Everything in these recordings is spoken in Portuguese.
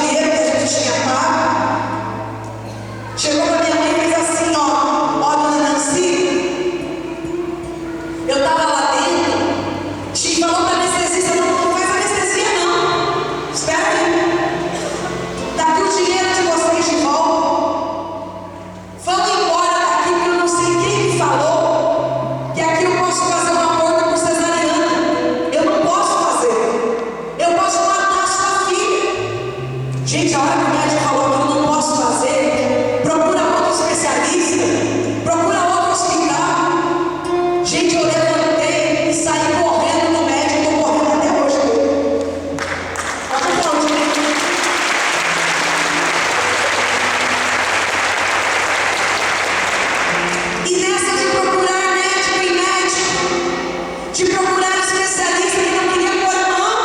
dinheiro que a gente tinha pago. Chegou para minha mãe e fez assim, ó, dona Nancy, eu estava lá dentro, te falou para anestesista, não faz anestesia não, espera aí, dá aqui o dinheiro de vocês de volta, vamos embora daqui, porque eu não sei quem me falou que aqui eu posso fazer uma porta por cesariana, eu não posso fazer, eu posso matar a sua filha. Gente, a hora que o médico falou que eu não posso fazer, procura outro especialista, procura outro hospital. Gente, eu levantei e saí correndo no médico, estou correndo até hoje. Tá bom, gente? E nessa de procurar médico em médico, de procurar especialista que não queria pôr a mão,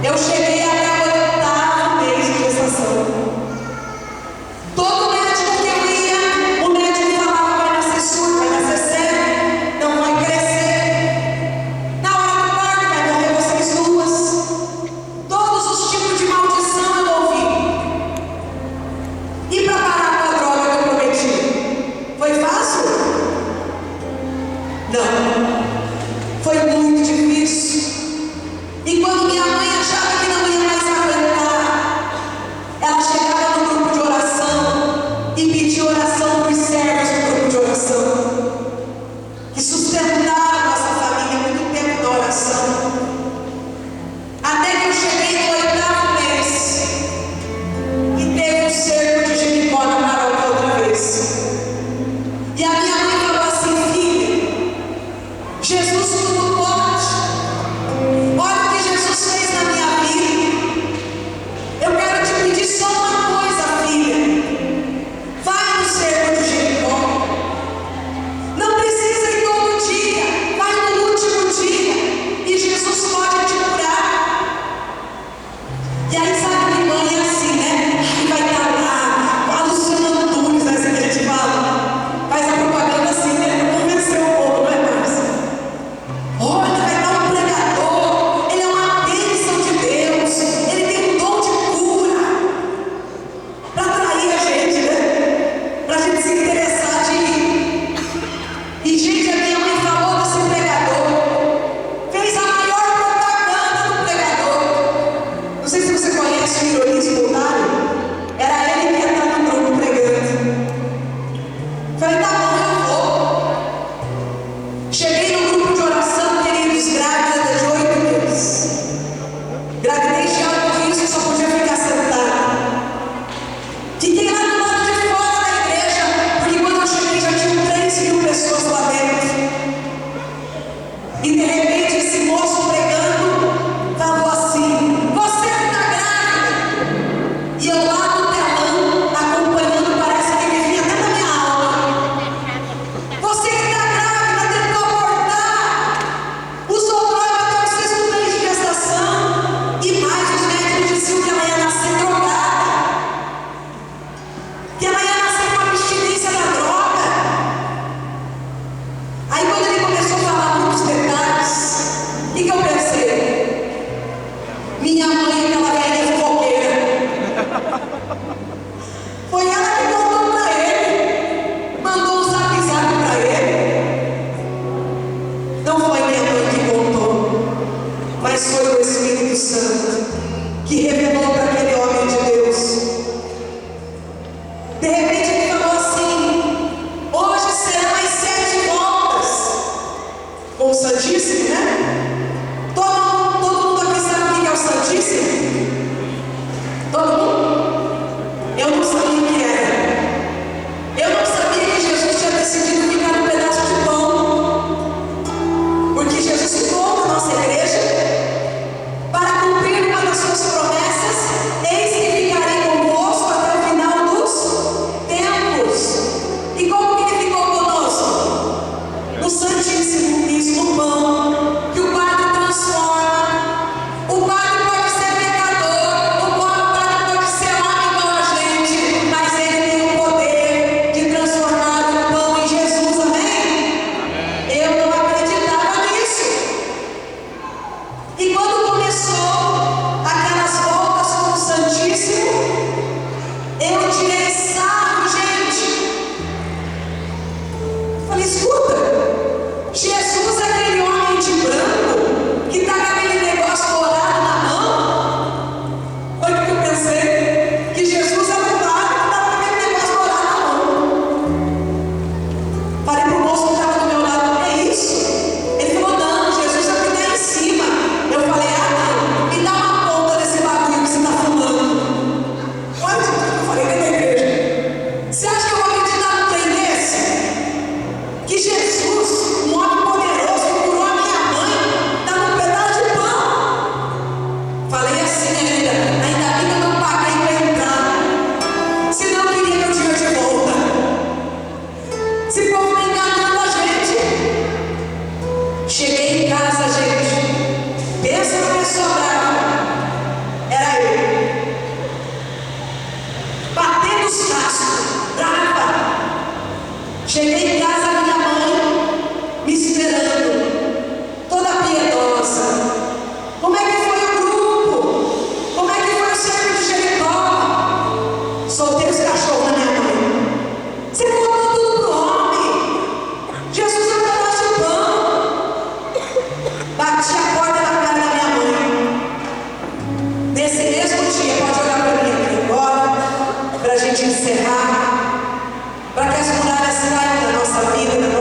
eu cheguei até o 8º mês de gestação.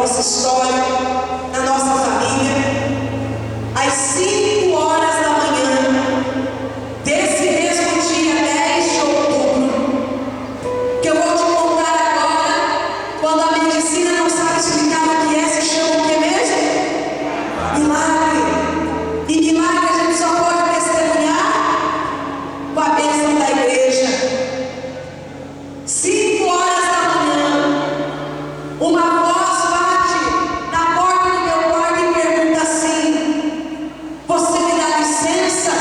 nossa história, na nossa família. Às 5 horas da manhã desse mesmo dia 10 de outubro, que eu vou te contar agora, quando a medicina não sabe explicar o que é, se chama o que mesmo? Milagre. E milagre a gente só pode testemunhar com a bênção da igreja. 5 horas da manhã, uma voz bate na porta do meu quarto e pergunta assim: você me dá licença?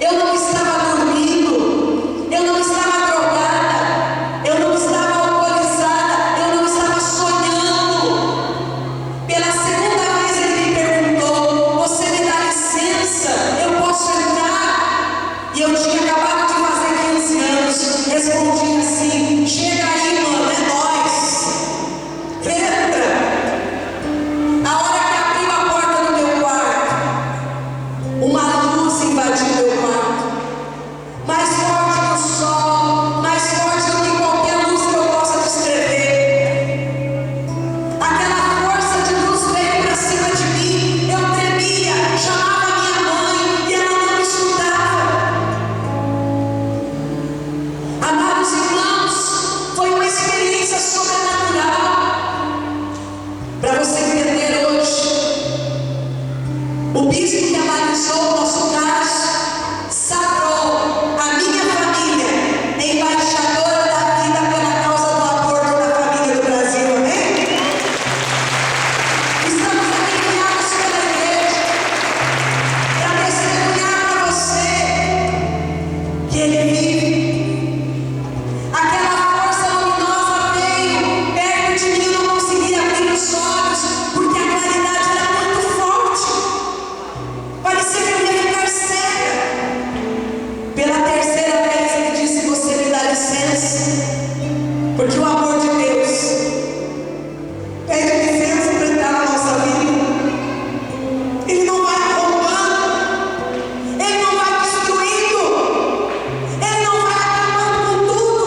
Eu não estava dormindo, eu não estava drogada, eu não estava alcoolizada, eu não estava sonhando. Pela segunda vez ele me perguntou: você me dá licença? Eu posso entrar? E eu tinha acabado de fazer 15 anos. Respondi assim: chega aí, mano, é nóis. Entra. A hora que abriu a porta do meu quarto, uma luz invadiu meu quarto, mais forte que o sol, mais forte do que qualquer luz que eu possa descrever. Aquela força de luz veio para cima de mim, eu tremia, chamava minha mãe e ela não me escutava. Amados irmãos, foi uma experiência sobrenatural. Para você entender hoje, o bispo que analisou o nosso caso sagrou a minha família embaixadora da vida pela causa do aborto da família do Brasil, amém? Estamos aqui criados pela igreja para testemunhar para você que ele vive. Aquela força luminosa veio perto de mim, eu não conseguia abrir os olhos, porque a claridade era muito forte. Parecia que eu ia ficar cega. Pela terceira vez ele disse: você me dá licença, porque o amor de Deus pede licença para entrar na nossa vida. Ele não vai roubando, ele não vai destruindo, ele não vai acabando com tudo.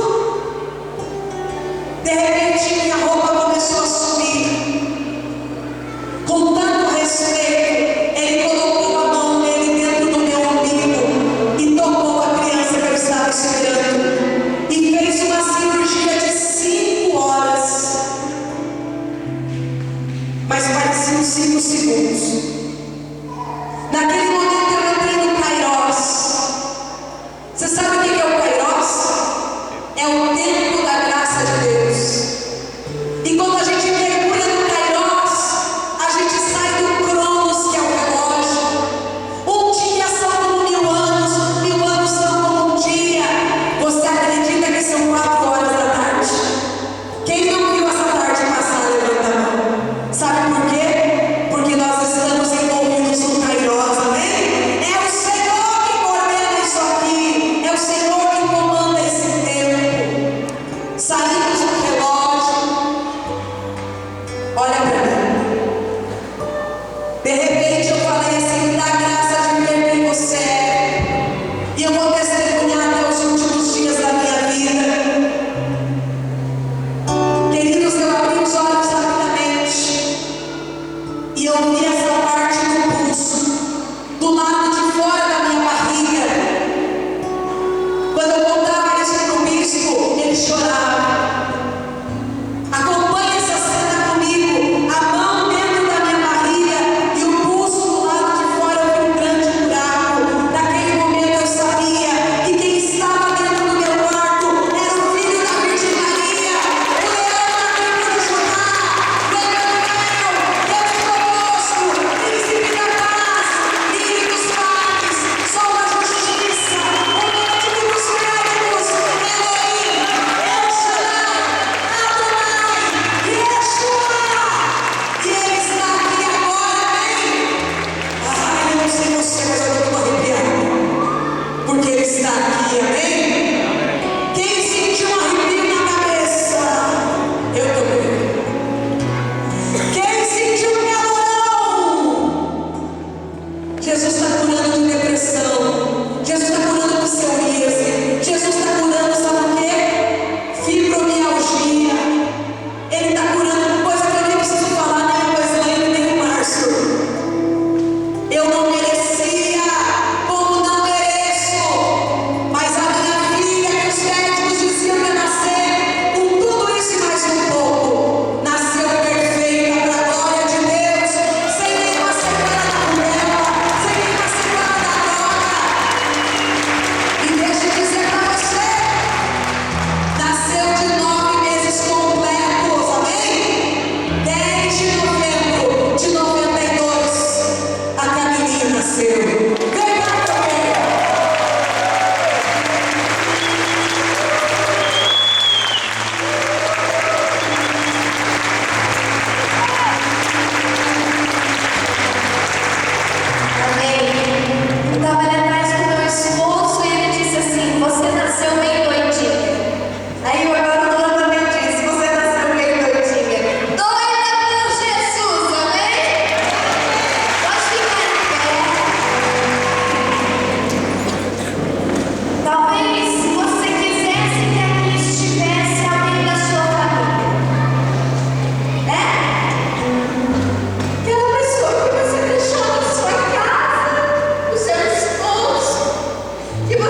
De repente minha roupa começou a sumir. Com tanto respeito, ele colocou a mão dele dentro do meu umbigo e tocou a criança que eu estava esperando e fez uma cirurgia de 5 horas. Mas pareciam 5 segundos. Naquele momento eu entrei no Kairos. Você sabe o que é o Kairos? É o tempo da graça de Deus. E quando a gente mergulha no Kairos, a gente sai do Cronos, que é o relógio. Um dia são como 1000 anos, 1000 anos são como um dia. Você acredita que são 4 horas da tarde? Quem não viu essa tarde passar, levanta a mão. Sabe por quê? Porque nós estamos envolvidos no Kairos, amém? É o Senhor que coordena isso aqui, é o Senhor que comanda esse tempo. Saímos do relógio. Olha para mim. De repente eu falei assim: me dá graça de ver quem você é, e eu vou testemunhar até os últimos dias da minha vida. Queridos, eu abri os olhos rapidamente e eu vi essa parte do pulso, do lado de fora da minha barriga. Quando eu contava isso para o bispo, ele chorava. Acompanhe essa cena comigo. A mão dentro da minha barriga e o pulso do lado de fora, eu vi um grande buraco. Naquele momento eu sabia que quem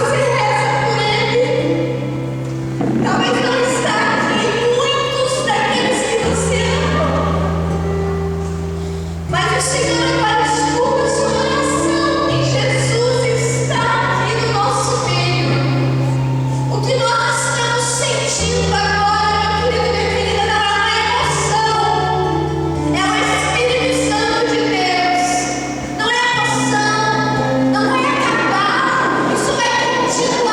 você reza por ele. Talvez não está aqui muitos daqueles que você ama, mas o Senhor agora escuta a sua oração e Jesus está aqui no nosso meio. O que nós estamos sentindo agora, meu querido, minha querida, não é uma emoção, é o Espírito Santo de Deus. Não é emoção, não vai acabar, isso vai continuar.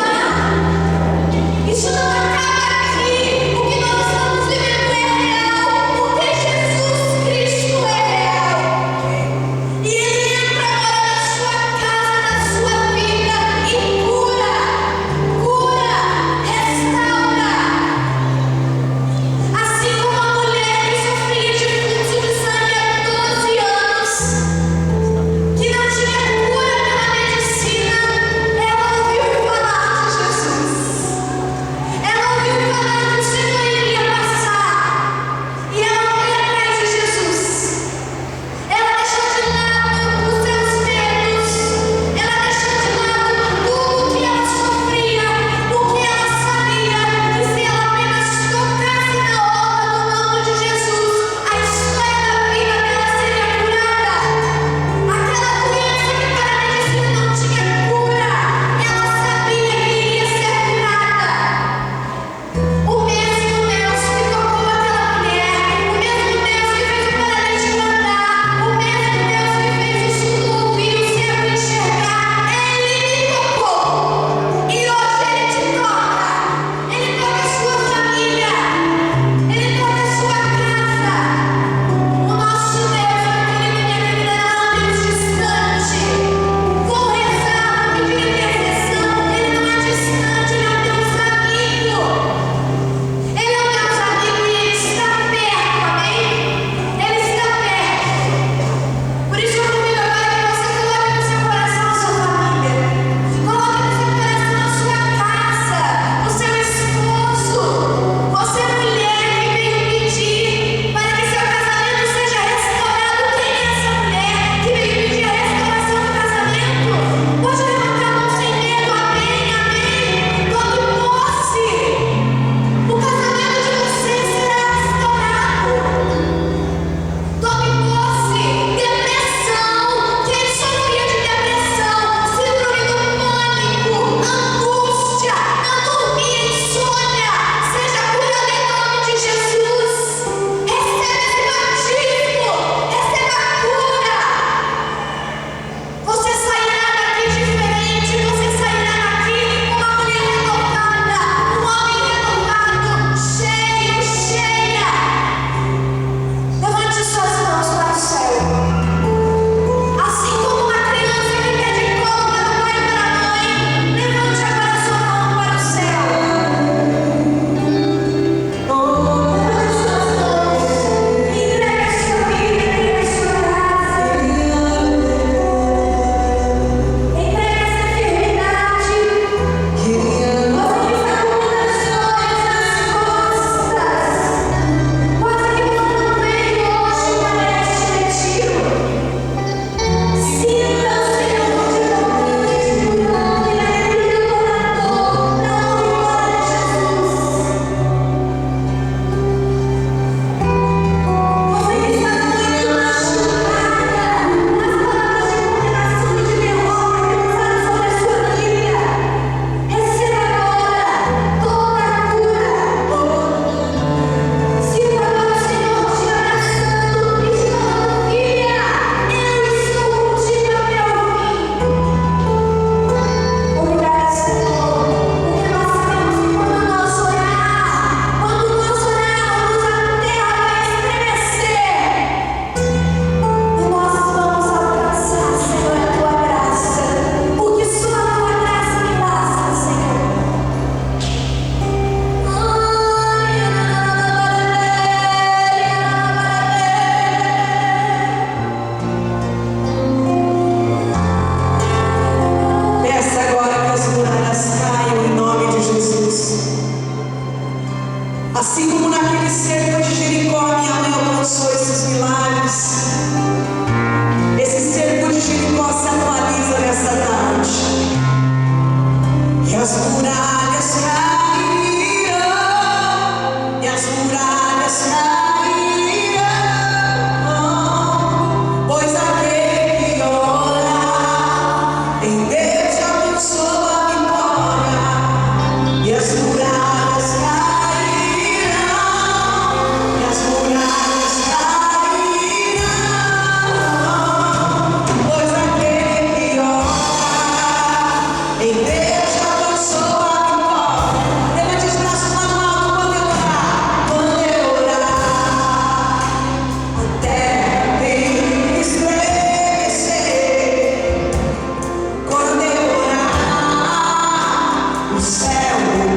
Aleluia.